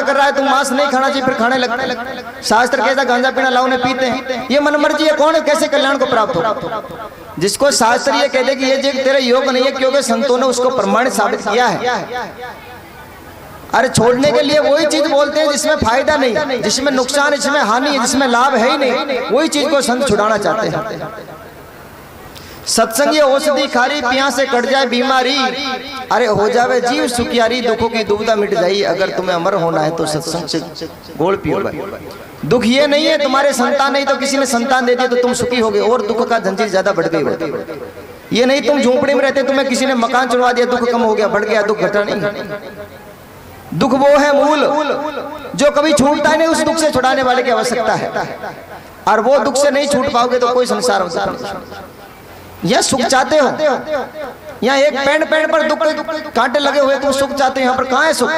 कर रहा है तुम मांस नहीं खाना चाहिए, फिर खाने लगते। शास्त्र कहता गांजा पीना लाओ ने पीते हैं, ये मनमर्जी है। कौन कैसे कल्याण को प्राप्त हो? जिसको शास्त्र ये कहते कि ये जो तेरे योग नहीं है, क्योंकि संतों ने उसको प्रमाणित साबित किया है। अरे छोड़ने के लिए वही चीज बोलते हैं जिसमें फायदा नहीं, जिसमें नुकसान, जिसमें हानि है, जिसमें लाभ है ही नहीं, वही चीज को संत छुड़ाना चाहते हैं। सत्संगी औषधि खारी, पिया से कट जाए बीमारी, अरे हो जावे जीव सुखियारी, दुखों की दुविधा मिट जाई। अगर तुम्हें अमर होना है तो सत्संग से गोल पियो भाई। दुख ये नहीं है तुम्हारे संतान नहीं तो किसी ने संतान दे दी तो तुम सुखी हो गए, और दुख का जंजीर ज्यादा बढ़ गई होती। ये नहीं तुम झोंपड़ी में रहते, तुम्हें किसी ने मकान चुनवा दिया, दुख कम हो गया, बढ़ गया, दुख घटा नहीं। दुख वो है मूल जो कभी छूटता ही नहीं, उस दुख से छुड़ाने वाले की आवश्यकता है। और वो दुख से नहीं छूट पाओगे तो कोई संसार होता नहीं। या सुख चाहते हो, यहाँ एक पेड़ पर दुख कांटे लगे हुए, तुम सुख चाहते हो, यहाँ पर कहाँ है सुख?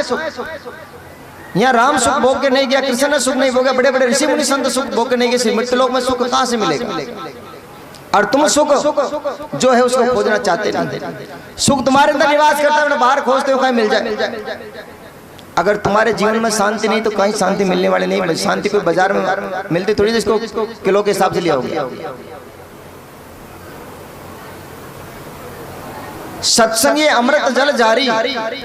यहाँ राम सुख भोग के नहीं गया, कृष्ण ने सुख नहीं भोगा, बड़े बड़े ऋषि मुनि संत सुख भोग के नहीं गए, मृत्युलोक में सुख कहाँ से मिलेगा? और तुम सुख जो है उसको खोजना चाहते नहीं। सुख तुम्हारे अंदर निवास करता है, बाहर खोजते हो कहीं मिल जाए। अगर तुम्हारे जीवन में शांति नहीं तो कहीं शांति मिलने वाली नहीं। शांति कोई बाजार में मिलती थोड़ी, जिसको किलो के हिसाब से लिया होगा। सत्संग ये अमृत जल जारी,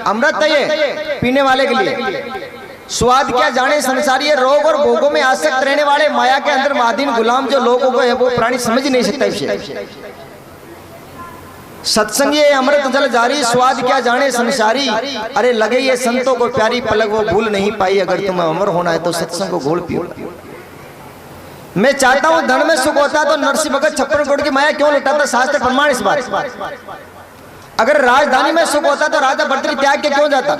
अमृत है ये पीने वाले के लिए। स्वाद क्या जाने संसारी, ये रोग और भोगों में आसक्त रहने वाले माया के अंदर मादीन गुलाम जो लोगों को है वो प्राणी समझ नहीं सकता विषय। सत्संग ये अमृत जल जारी, स्वाद क्या जाने संसारी, अरे लगे ये संतों को प्यारी, पलक वो भूल नहीं पाई। अगर तुम्हें अमर होना है तो सत्संग को घोल पियो। मैं चाहता हूं धन में सुख होता तो नरसिंह भगत 56 करोड़ की माया क्यों लुटाता? शास्त्र प्रमाण इस बात। अगर राजधानी में सुख होता तो राजा भर्तृहरि त्याग के क्यों जाता?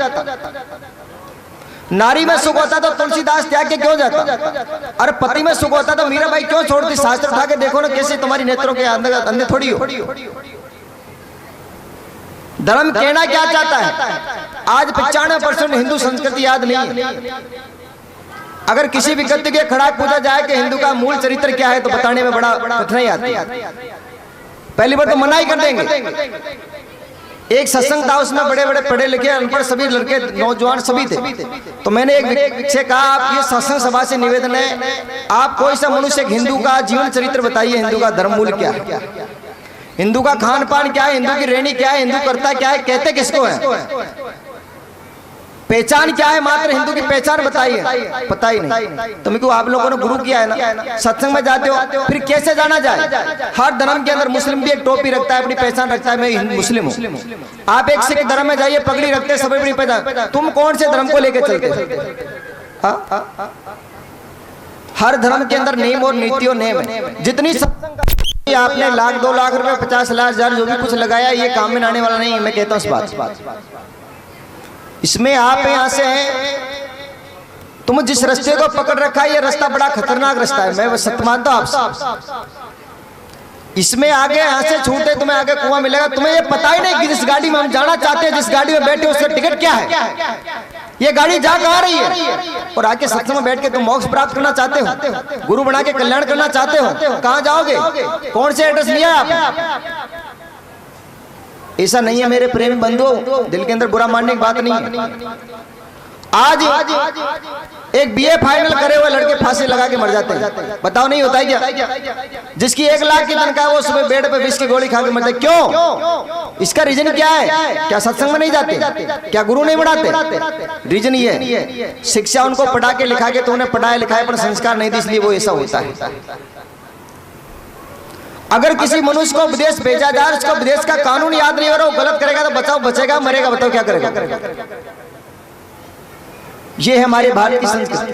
नारी में सुख होता तो तुलसीदास त्याग के क्यों जाता? अरे पति में सुख होता तो मीराबाई क्यों छोड़ती? शास्त्र उठा के देखो ना कैसे तुम्हारी नेत्रों के अंदर थोड़ी हो। धर्म कहना क्या चाहता है? आज 95% हिंदू संस्कृति याद नहीं है। अगर किसी भी गद्य के खड़ा पूछा जाए कि हिंदू का मूल चरित्र क्या है तो बताने में बड़ा कठिनाई आती है। पहली बार तो मना ही कर देंगे। एक सत्संग था, उसमें बड़े बड़े पढ़े लिखे अनपढ़ सभी लड़के नौजवान सभी थे। तो मैंने एक से कहा आप ये सत्संग सभा से निवेदन है, आप कोई सा मनुष्य हिंदू का जीवन चरित्र बताइए, हिंदू का धर्म मूल क्या है, हिंदू का खान पान क्या है, हिंदू की रहनी क्या है, हिंदू करता क्या है, कहते किसको है, पहचान क्या है, मात्र हिंदू की पहचान बताइए, पता ही नहीं। तो मेरे को आप लोगों ने गुरु किया है ना, सत्संग में जाते हो फिर कैसे जाना जाए? हर धर्म के अंदर मुस्लिम भी एक टोपी रखता है, अपनी पहचान रखता है, मैं मुस्लिम हूँ। आप एक सिख धर्म में जाइए, पगड़ी रखते हैं, सब अपनी पहचान। तुम कौन से धर्म को लेकर चलते? हर धर्म के अंदर नियम और नीति और नेम है। जितनी सत्संग आपने लाख 2 लाख रुपए 50 लाख हजार जो भी कुछ लगाया, ये काम में आने वाला नहीं है। मैं कहता हूँ इस बात इसमें आप यहाँ से हैं, तुम जिस रास्ते को पकड़ रखा है ये रास्ता बड़ा खतरनाक रास्ता है। मैं सत्य मानता हूँ आपसे। इसमें आगे यहाँ से छूटे तुम्हें आगे कुआं मिलेगा। तुम्हें ये पता ही नहीं कि जिस गाड़ी में हम जाना चाहते हैं, जिस गाड़ी में बैठे उसका टिकट क्या है, ये गाड़ी जा कहाँ रही है, और आके सत्संग में बैठ के तुम मोक्ष प्राप्त करना चाहते हो, गुरु बना के कल्याण करना चाहते हो, कहाँ जाओगे? कौन से एड्रेस लिया आप? ऐसा नहीं है मेरे प्रेमी बंधु, दिल के अंदर बुरा मानने की बात नहीं है। आज एक बीए फाइनल करे हुए लड़के फांसी लगा के मर जाते हैं, बताओ नहीं होता है क्या? जिसकी 1 लाख की तनख्वाह वो सुबह बेड पे विष की गोली खा के मरते। क्यों? इसका रीजन क्या है? क्या सत्संग में नहीं जाते? क्या गुरु नहीं बढ़ाते? रीजन ये है शिक्षा उनको पढ़ा के लिखा के, तो उन्हें पढ़ाया लिखाया पर संस्कार नहीं दी, इसलिए वो ऐसा होता है। अगर किसी मनुष्य को विदेश भेजा जाए, उसको विदेश का कानून याद नहीं हो रहा, वो गलत करेगा तो बचाओ बचेगा, मरेगा बताओ क्या करेगा? ये है हमारे भारत की संस्कृति।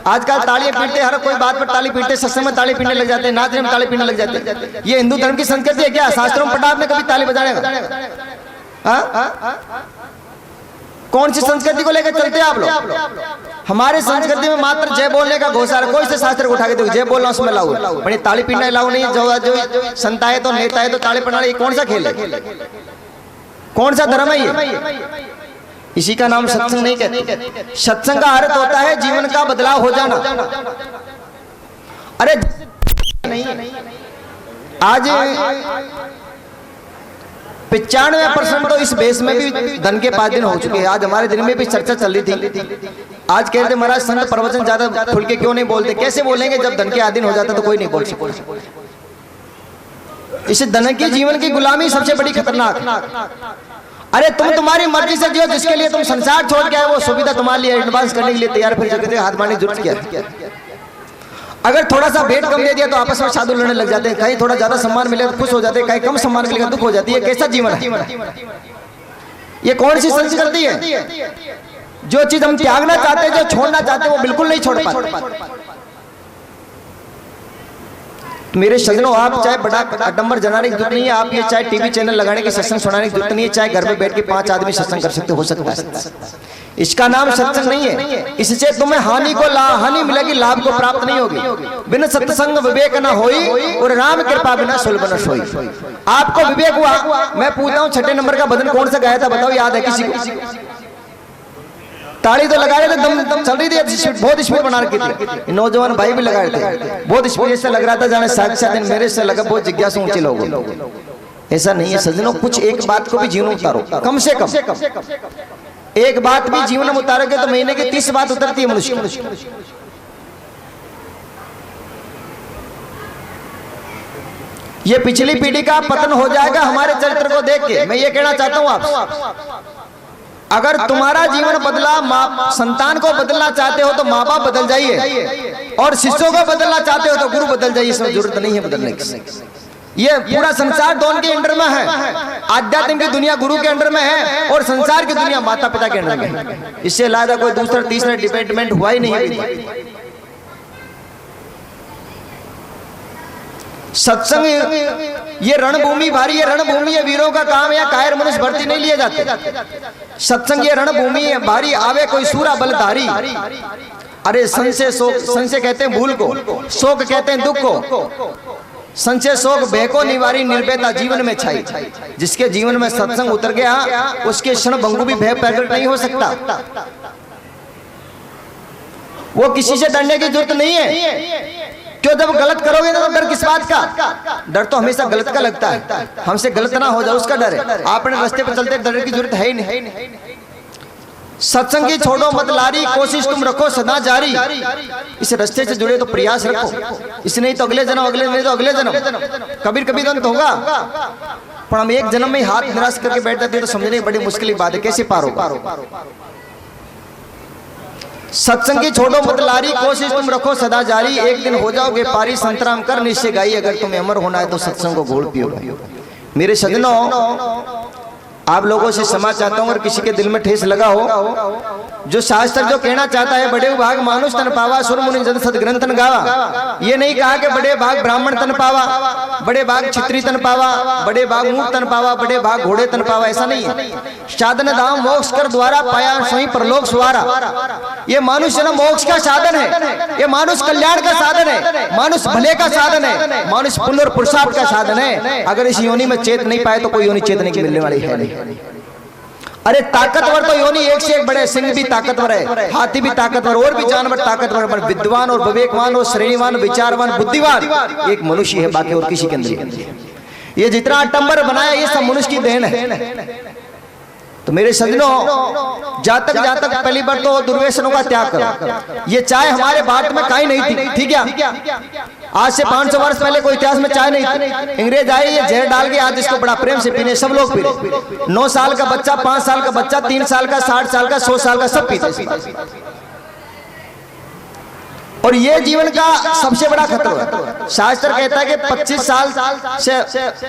आजकल तालियां पीटते, हर कोई बात पर ताली पीटते, सत्संग में ताली पीटने लग जाते हैं, नाचने में ताली पीटने लग जाते हैं। ये हिंदू धर्म की संस्कृति है क्या? शास्त्रों में पढ़ा आपने कभी ताली बजाने? कौन सी संस्कृति को लेकर चलते हैं आप लोग? हमारे संस्कृति में मात्र जय बोलने का घोषा है। कोई से शास्त्र को उठा के देखो, जय बोलना उसमें लाओ, बड़ी ताली पीटना लाओ नहीं। जो संता है तो नेता है तो ताली पीटना, ये कौन सा खेल है? कौन सा धर्म है ये? इसी का नाम सत्संग नहीं कहते। सत्संग का अर्थ होता है जीवन का बदलाव हो जाना। अरे नहीं, आज 95% तो इस बेस में भी धन के 5 दिन हो चुके हैं। आज हमारे दिन में भी चर्चा चल रही थी आज कहते महाराज संत प्रवचन ज्यादा खुल के क्यों नहीं बोलते? कैसे बोलेंगे जब धन के अधीन हो जाता तो कोई नहीं बोल सकता। इस धन की जीवन की गुलामी सबसे बड़ी खतरनाक। अरे तुम तुम्हारी मर्जी से जियो, जिसके लिए तुम संसार छोड़ के आए वो सुविधा तुम्हारे लिए एडवांस करने के लिए तैयार, फिर जगह हाथ मारने की जरूरत क्या है? अगर थोड़ा सा भेंट कम दे दिया तो आपस में साधु लड़ने लग जाते हैं, कहीं थोड़ा ज्यादा सम्मान मिले तो खुश हो जाते हैं, कहीं कम सम्मान मिलेगा दुख हो जाती है। कैसा जीवन है? ये कौन सी संस्कृति है? जो चीज हम त्यागना चाहते हैं, जो छोड़ना चाहते हैं, वो बिल्कुल नहीं छोड़ पाते। मेरे सजनों, आप चाहे बड़ा आडंबर जनाने की जरूरत नहीं है, आप ये चाहे टीवी चैनल लगाने की सत्संग सुनाने की जरूरत नहीं है, चाहे घर में बैठ के 5 आदमी सत्संग कर सकते हो सकता है। इसका नाम सत्संग नहीं है। इससे तुम्हें हानि मिलेगी, लाभ को प्राप्त नहीं होगी। बिन सत्संग विवेक न होई और राम कृपा बिना सुलभ न सोई। आपको विवेक हुआ? मैं पूछता हूँ 6 नंबर का भजन कौन सा गाया था बताओ, याद है किसी को? ताली तो लगा रहे थे, दम चल रही थी, बहुत स्पीड बना रखी थी। नौजवान भाई भी लगा रहे थे, बहुत स्पीड से लग रहा था जाने साक्षात मेरे से लगा। बहुत जिज्ञासु ऊंचे लोग। ऐसा नहीं है सज्जनों, कुछ एक बात को भी जीवन में उतारो, कम से कम एक बात भी जीवन में उतारोगे तो महीने की 30 बात उतरती है मनुष्य। ये पिछली पीढ़ी का पतन हो जाएगा हमारे चरित्र को देख के। मैं ये कहना चाहता हूं आप, अगर तुम्हारा जीवन बदला, संतान को बदलना चाहते हो तो माँ बाप बदल जाइए, और शिष्यों को बदलना चाहते हो तो गुरु बदल जाइए। इसमें जरूरत नहीं है बदलने की। ये पूरा संसार दोनों के अंडर में है। आध्यात्म की दुनिया गुरु के अंडर में है और संसार की दुनिया माता पिता के अंडर में है। इससे अलावा कोई दूसरा तीसरा डिपेंडमेंट हुआ ही नहीं है। सत्संग ये रणभूमि भारी है, रणभूमि है, वीरों का काम है, कायर मनुष्य भर्ती नहीं लिए जाते। सत्संग ये रणभूमि है भारी, आवे कोई सूरा बलधारी। अरे संशय शोक, संशय कहते हैं भूल को, शोक कहते हैं दुख को। संशय शोक भय को निवारी, निर्भयता जीवन में छाई। जिसके जीवन में सत्संग उतर गया उसके क्षण भंगु भी भय प्रकट नहीं हो सकता। वो किसी से डरने की जरूरत नहीं है। क्यों? जब गलत करोगे तो डर किस बात का? डर तो हमेशा गलत का लगता है, हमसे गलत ना हो जाए उसका डर है। आपने रास्ते पर चलते डर की जरूरत है ही नहीं। सत्संग की छोड़ो मत लारी, कोशिश तुम रखो सदा जारी। इस रास्ते से जुड़े तो प्रयास रखो, इसने तो अगले जन्म, अगले नहीं तो अगले जन्म, कबीर कभी तो अंत होगा। पर हम एक जन्म में हाथ निराश करके बैठ जाते हैं तो समझने बड़ी मुश्किल बात है, कैसे पार होगा? सत्संग की छोड़ो मत लारी, कोशिश तुम रखो सदा जारी। एक दिन हो जाओगे पारी, संतराम कर निश्चय गाई। अगर तुम्हें अमर होना है तो सत्संग को घोल पियो। मेरे सज्जनों, आप लोगों से क्षमा चाहता हूं अगर किसी के दिल में ठेस लगा हो। जो शास्त्र जो कहना चाहता है, बड़े भाग मानुष तन पावा, सुर मुनि जन सदग्रंथ तन गावा। ये नहीं कहा कि बड़े भाग ब्राह्मण तन पावा, बड़े भाग क्षत्रिय तन पावा, बड़े भाग ऊंट तन पावा, बड़े भाग घोड़े तन पावा। ऐसा नहीं है। साधन धाम मोक्ष कर द्वारा पाया स्वयं परलोक सुवारा। ये मानुष्य ना मोक्ष का साधन है, ये मानुष कल्याण का साधन है, मानुष भले का साधन है, मानुष पुण्य और पुरुषार्थ का साधन है। अगर इस योनि में चेत नहीं पाए तो कोई योनि चेतने की मिलने वाली है नहीं। अरे ताकतवर तो योनि एक से एक बड़े, सिंह भी ताकतवर है, हाथी भी ताकतवर, और भी जानवर ताकतवर, पर विद्वान और विवेकवान और श्रेणीवान, विचारवान, बुद्धिवान एक मनुष्य है, बाकी और किसी के अंदर। ये जितना आडंबर बनाया ये सब मनुष्य की देन है। तो मेरे सज्जनों, जातक पहली बार तो दुर्व्यसनों का त्याग करो। ये चाय हमारे भारत में कहीं नहीं थी, ठीक है? आज से 500 वर्ष पहले कोई इतिहास में चाय नहीं थी। अंग्रेज आए, ये जहर डाल के आज इसको बड़ा प्रेम से पीने, सब लोग पी रहे। 9 साल का बच्चा, 5 साल का बच्चा, 3 साल का, 60 साल का, 100 साल का, सब पीते। और ये जीवन का सबसे बड़ा खतरा है। शास्त्र कहता है कि 25 साल से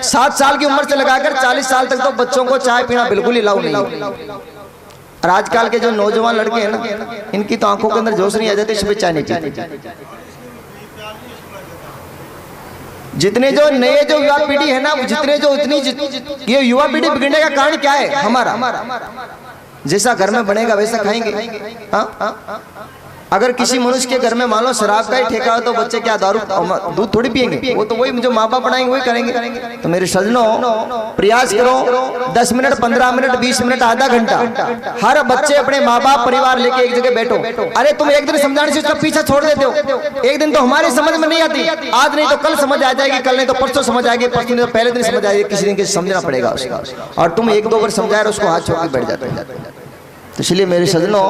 7 साल की उम्र से लगाकर 40 साल तक तो बच्चों को चाय पीना बिल्कुल ही अलाउ नहीं है। और आजकल के जो नौजवान लड़के हैं ना, इनकी तो आंखों के अंदर जोश नहीं आ जाती, सुबह चाय नहीं पीते। जितने जो नए जो युवा पीढ़ी है ना, जितने जो इतनी ये युवा पीढ़ी बिगड़ने का कारण क्या है? हमारा जैसा घर में बनेगा वैसा खाएंगे। हाँ, अगर किसी मनुष्य के घर में मान लो शराब का ही ठेका हो तो बच्चे क्या दारू दूध थोड़ी पिएंगे? वो तो वही जो माँ बाप बनाएंगे वही करेंगे। तो मेरे सज्जनों, प्रयास करो 10 मिनट, 15 मिनट, 20 मिनट, आधा घंटा हर बच्चे अपने माँ बाप परिवार लेके एक जगह बैठो। अरे तुम एक दिन समझाने से उसका पीछा छोड़ देते हो। एक दिन तो हमारी समझ में नहीं आती, आज नहीं तो कल समझ आ जाएगी, कल नहीं तो परसों समझ आएगी, परसों नहीं तो पहले दिन समझ आएगी, किसी दिन किसी समझना पड़ेगा उसका। और तुम 1-2 बार समझा रहे उसको हाथ छोड़ के बैठ जाते हो। तो इसलिए मेरे सजनों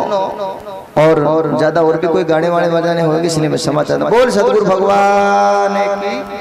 और ज्यादा और भी कोई गाने वाने बजाने होंगे, इसलिए मैं क्षमा चाहता हूं। बोल सदगुरु भगवान की।